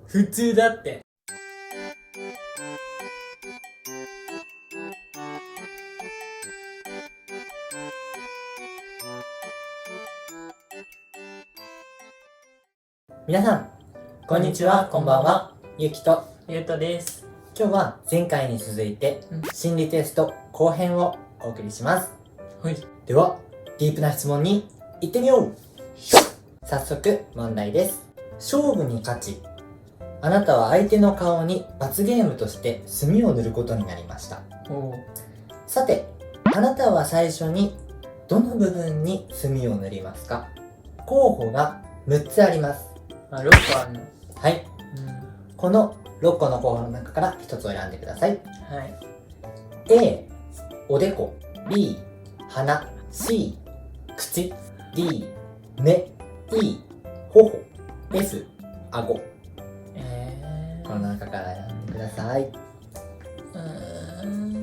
普通だって。皆さん、こんにちは、こんばんは。ゆきとゆうとです。今日は前回に続いて心理テスト後編をお送りします。はい。では、ディープな質問に行ってみよう。早速問題です。勝負に勝ち、あなたは相手の顔に罰ゲームとして墨を塗ることになりました。さて、あなたは最初にどの部分に墨を塗りますか？候補が6つあります。あ、6個あるの。はい。この6個の候補の中から1つを選んでください。はい。A、おでこ。B、鼻。C、口。D、目。E、頬。F、顎。この中から選んでください。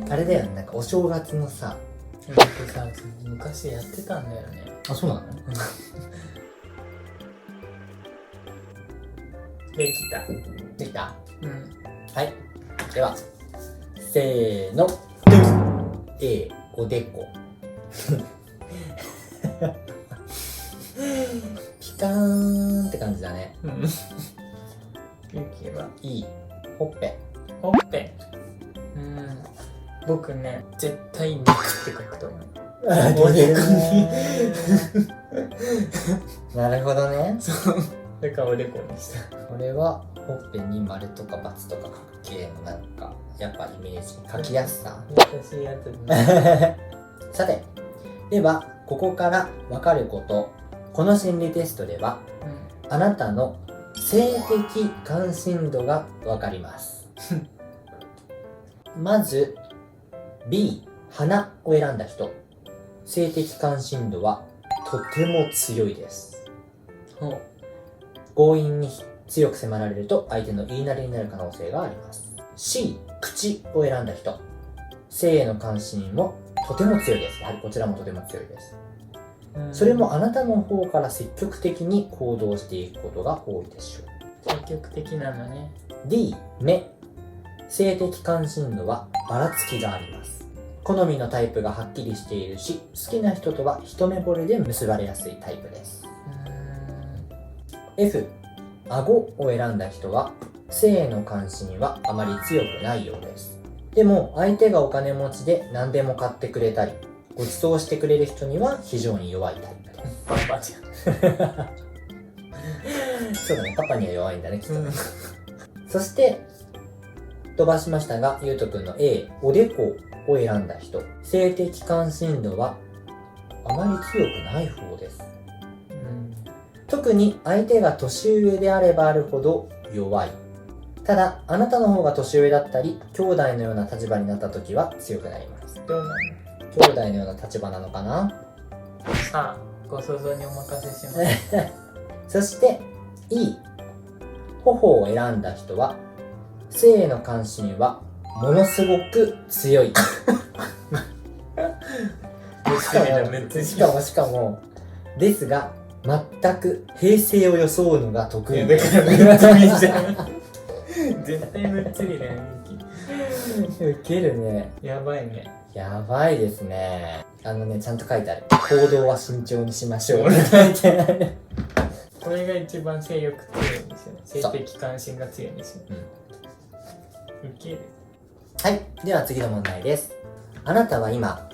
あれだよね、なんかお正月のさ、僕さ、昔やってたんだよね。あ、そうなの？できた。できた？うん。はい。では、せーの。A、おでこ。ピカーンって感じだね。ゆきは E、ほっぺ。ほっぺ。僕ね、絶対肉って書くと思う。おでこに。なるほどね。そう。だからおでこにした。これはほっぺに丸とか×とか書く系のなんかやっぱイメージ書きやすさ。難しいやつね。さて、ではここから分かること。この心理テストでは、あなたの性的関心度が分かります。まず B、鼻を選んだ人、性的関心度はとても強いです。強引に強く迫られると相手の言いなりになる可能性があります。C、口を選んだ人、性への関心もとても強いです。やはりこちらもとても強いです。それもあなたの方から積極的に行動していくことが多いでしょう。積極的なのね。D、目。性的関心度はばらつきがあります。好みのタイプがはっきりしているし、好きな人とは一目惚れで結ばれやすいタイプです。F、顎を選んだ人は性への関心はあまり強くないようです。でも相手がお金持ちで何でも買ってくれたりご馳走してくれる人には非常に弱いタイプです。パパじゃん。そうだね、パパには弱いんだね、きっとね。そして飛ばしましたが、ゆうとくんの A、おでこを選んだ人、性的関心度はあまり強くない方です。特に相手が年上であればあるほど弱い。ただ、あなたの方が年上だったり、兄弟のような立場になった時は強くなります。どうなの？兄弟のような立場なのかな？さあ、ご想像にお任せします。そして E、頬を選んだ人は性への関心はものすごく強い。しかもですが全く平静を装うのが得意。だからむっつりじゃん。絶対むっつりだよ、ウケるね。やばいね。やばいですね。ちゃんと書いてある。行動は慎重にしましょう。書いてある。これが一番性欲強いんですよ。性的関心が強いんですよ。ウケる。はい。では次の問題です。あなたは今、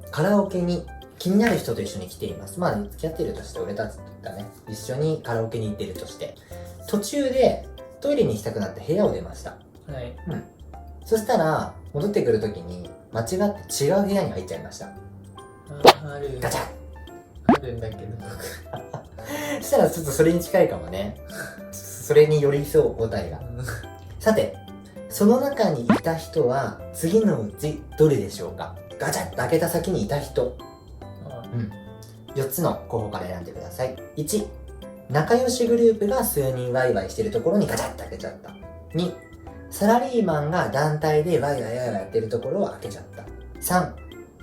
カラオケに気になる人と一緒に来ています。まあ、付き合っているとして、俺たちがね、一緒にカラオケに行っているとして、途中でトイレに行きたくなって部屋を出ました。はい。そしたら、戻ってくるときに、間違って違う部屋に入っちゃいました。ある。ガチャッ。あるんだけど、そしたらちょっとそれに近いかもね。それに寄り添う答えが。さて、その中にいた人は次のうちどれでしょうか？ガチャッと開けた先にいた人。4つの候補から選んでください。1、仲良しグループが数人ワイワイしてるところにガチャッと開けちゃった。2、サラリーマンが団体でワイワイやってるところを開けちゃった。3、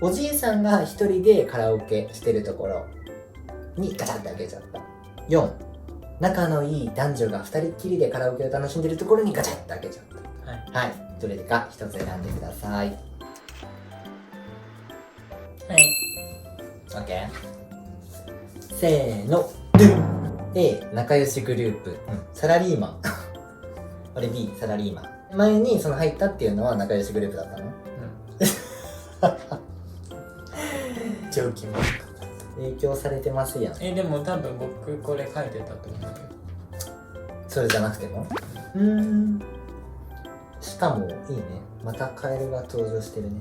おじいさんが一人でカラオケしてるところにガチャッと開けちゃった。4、仲のいい男女が2人っきりでカラオケを楽しんでるところにガチャッと開けちゃった。はい、どれか一つ選んでください。はい。 OK。 せーの、ドゥン。 A、仲良しグループ、サラリーマン俺 B、サラリーマン。前にその入ったっていうのは仲良しグループだったの？上気も影響されてますやん。でも多分僕これ書いてたと思うよ。それじゃなくても。しかもいいね、またカエルが登場してるね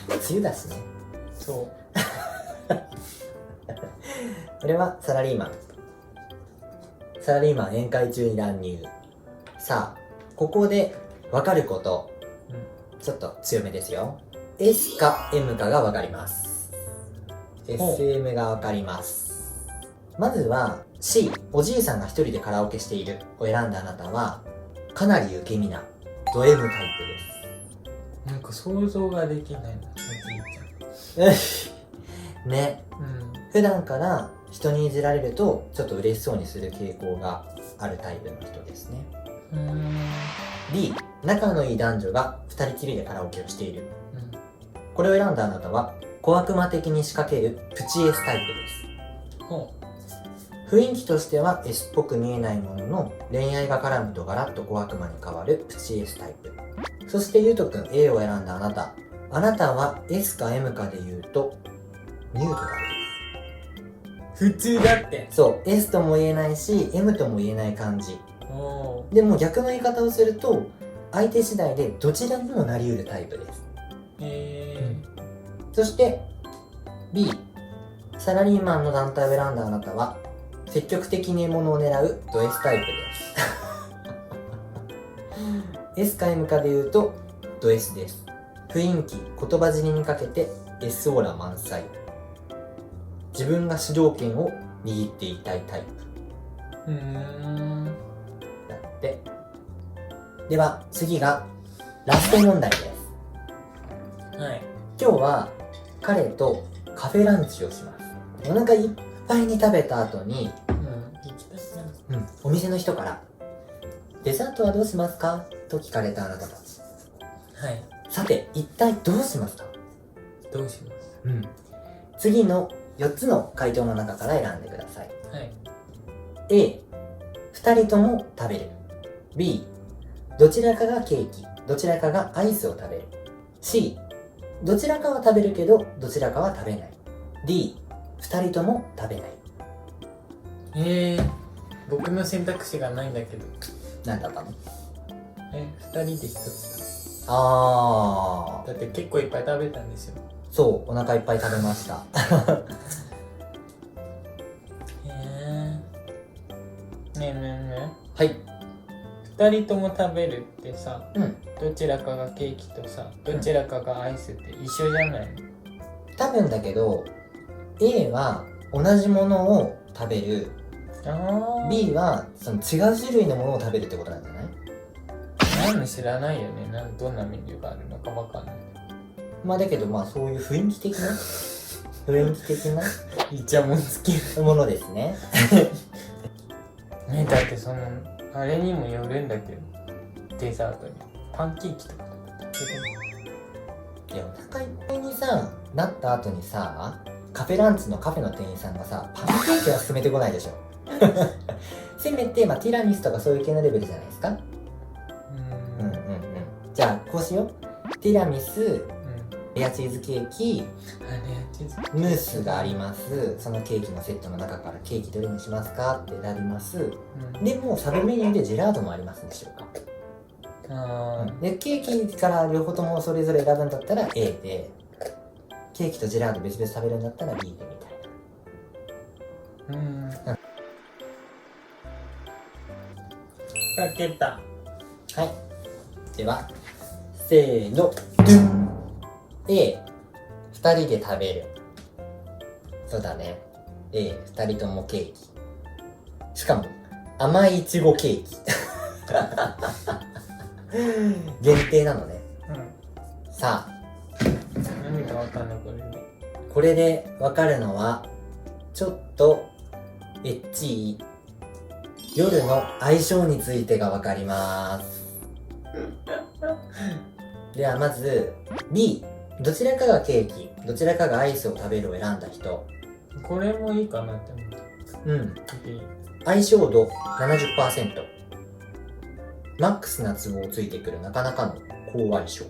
梅雨だしね。そうこれはサラリーマン。サラリーマン宴会中に乱入。さあここで分かること、ちょっと強めですよ。 S か M かが分かります。 SM が分かります。まずは C、 おじいさんが一人でカラオケしているを選んだあなたはかなり受け身なド M タイプです。なんか想像ができないな、おじいちゃんね、普段から人にいじられるとちょっと嬉しそうにする傾向があるタイプの人ですね。B、 仲のいい男女が2人きりでカラオケをしている、これを選んだあなたは小悪魔的に仕掛けるプチ S タイプです。雰囲気としては S っぽく見えないものの、恋愛が絡むとガラッと小悪魔に変わるプチ S タイプ。そしてゆうとくん A を選んだあなたは S か M かで言うとニュートラルです。普通だって。そう、 S とも言えないし M とも言えない感じ。でも逆の言い方をすると相手次第でどちらにもなりうるタイプです。そして B、 サラリーマンの団体を選んだあなたは積極的に獲物を狙うド S タイプです。S か M かで言うとド S です。雰囲気、言葉尻にかけて S オーラ満載。自分が主導権を握っていたいタイプだって。では次がラスト問題です。今日は彼とカフェランチをします。お腹いっぱいに食べた後に、お店の人からデザートはどうしますかと聞かれたあなたたち。さて一体どうしますか？どうします？次の4つの回答の中から選んでください。A、 2人とも食べる。 B、 どちらかがケーキ、どちらかがアイスを食べる。 C、 どちらかは食べるけどどちらかは食べない。 D、 2人とも食べない。僕の選択肢がないんだけど。何だったの？2人で1つだ。だって結構いっぱい食べたんですよ。そう、お腹いっぱい食べましたはい。2人とも食べるってさ、どちらかがケーキとさ、どちらかがアイスって一緒じゃないの？多分だけど A は同じものを食べる、B はその違う種類のものを食べるってことなんじゃない？知らないよね。どんなメニューがあるのかわかんない。だけどそういう雰囲気的なイチャモンつけるものですねだってそのあれにもよるんだけど、デザートにパンケーキとかいや、お腹いっぱいにさなった後にさ、カフェランチのカフェの店員さんがさパンケーキは勧めてこないでしょせめて、ティラミスとかそういう系のレベルじゃないですか。じゃあこうしよう。ティラミス、レアチーズケーキ、ムースがあります。そのケーキのセットの中からケーキどれにしますかって選びます。でもサブメニューでジェラートもありますでしょうか。でケーキから両方ともそれぞれ選ぶんだったら A で、ケーキとジェラート別々食べるんだったら B でみたいな。かけた。はい。ではせーの、ドゥン。A、 2人で食べる。そうだね。A、 2人ともケーキ。しかも甘いいちごケーキ限定なのね。さあ何がわかんない。これでわかるのはちょっとエッチ夜の相性についてがわかりますではまず B、 どちらかがケーキどちらかがアイスを食べるを選んだ人。これもいいかなって思った。相性度 70%、 マックスな都合ついてくるなかなかの好相性。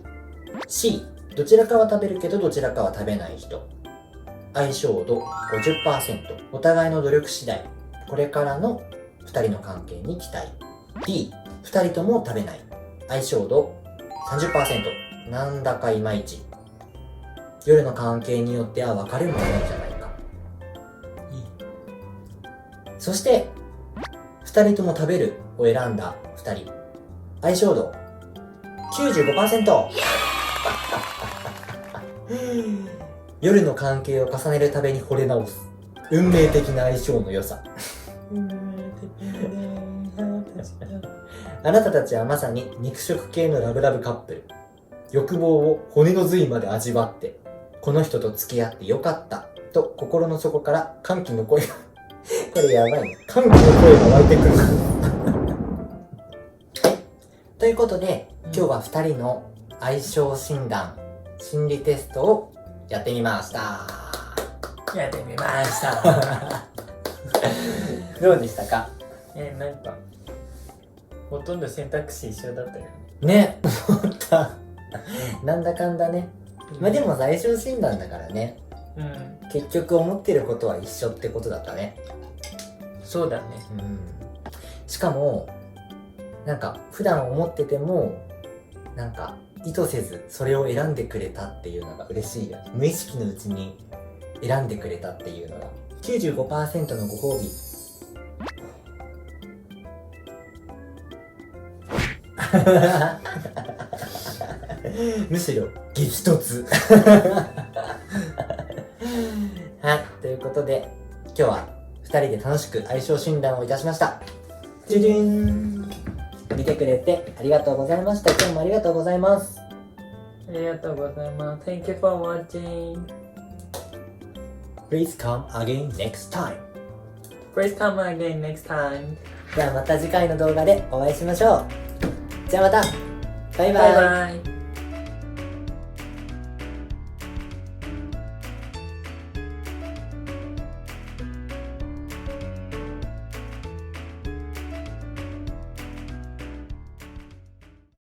C、 どちらかは食べるけどどちらかは食べない人。相性度 50%、 お互いの努力次第、これからの2人の関係に期待。 D、 2人とも食べない。相性度 30%、 なんだかいまいち、夜の関係によっては別れるものなんじゃないか。そして2人とも食べるを選んだ2人。相性度 95%。 夜の関係を重ねるたびに惚れ直す運命的な相性の良さ。あなたたちはまさに肉食系のラブラブカップル。欲望を骨の髄まで味わって、この人と付き合ってよかったと心の底から歓喜の声がこれやばいね、歓喜の声が湧いてくるということで、今日は2人の相性診断心理テストをやってみました。どうでしたか？なんかほとんど選択肢一緒だったよね。思ったなんだかんだね。まあでも相性診断だからね、結局思ってることは一緒ってことだったね。そうだね。しかもなんか普段思っててもなんか意図せずそれを選んでくれたっていうのが嬉しいよ。無意識のうちに選んでくれたっていうのが 95% のご褒美むしろ激突はい、ということで今日は2人で楽しく相性診断をいたしました。じゅじゅん、見てくれてありがとうございました。今日もありがとうございます。ありがとうございます。 Thank you for watching. Please come again next time. Please come again next time. ではまた次回の動画でお会いしましょう。じゃあまたバイバイ。バイバイ。